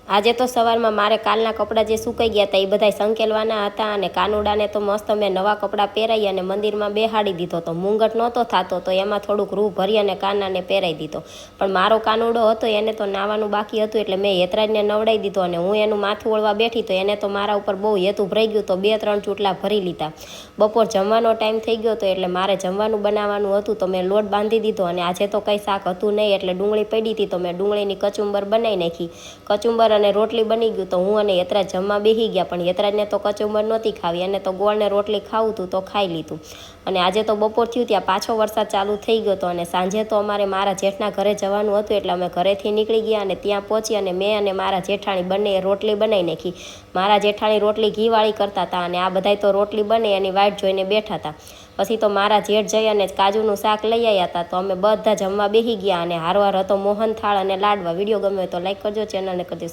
આજે તો સવારમાં મારે કાલના કપડાં જે સુકાઈ ગયા હતા એ બધા સંકેલવાના હતા અને કાનુડાને તો મસ્ત મેં નવા કપડાં પહેરાવી અને મંદિરમાં બેહાડી દીધો તો મુંગટ નહોતો થતો તો એમાં થોડુંક રૂ ભરી અને કાનાને પહેરાવી દીધો. પણ મારો કાનુડો હતો એને તો નાવાનું બાકી હતું એટલે મેં હેતરાજને નવડાવી દીધો અને હું એનું માથું વળવા બેઠી તો એને તો મારા ઉપર બહુ હેતું ભરાઈ ગયું તો 2-3 ચૂંટલા ભરી લીધા. બપોર જમવાનો ટાઈમ થઈ ગયો તો એટલે મારે જમવાનું બનાવવાનું હતું તો મેં લોટ બાંધી દીધો અને આજે તો કંઈ શાક હતું નહીં એટલે ડુંગળી પડી હતી તો મેં ડુંગળીની કચુંબર બનાવી નાખી. કચુંબર અને રોટલી બની ગયું તો હું અને હેતરાજ જમવા બેસી ગયા પણ હેતરાજને તો કચુંબર નહોતી ખાવી અને તો ગોળને રોટલી ખાવું હતું તો ખાઈ લીધું. અને આજે તો બપોર થયું ત્યાં પાછો વરસાદ ચાલુ થઈ ગયો હતો અને સાંજે તો અમારે મારા જેઠના ઘરે જવાનું હતું એટલે અમે ઘરેથી નીકળી ગયા અને ત્યાં પહોંચી અને મેં અને મારા જેઠાણી બંને રોટલી બનાવી નાખી. મારા જેઠાણી રોટલી ઘીવાળી કરતા હતા અને આ બધાય તો રોટલી બને એની વાટ જોઈને બેઠા હતા. પછી તો મારા જેઠ જઈ અને કાજુનું શાક લઈ આવ્યા હતા તો અમે બધા જમવા બેસી ગયા અને હારવાર હતો મોહનથાળ અને લાડવા. વિડીયો ગમે તો લાઈક કરજો, ચેનલને કરજો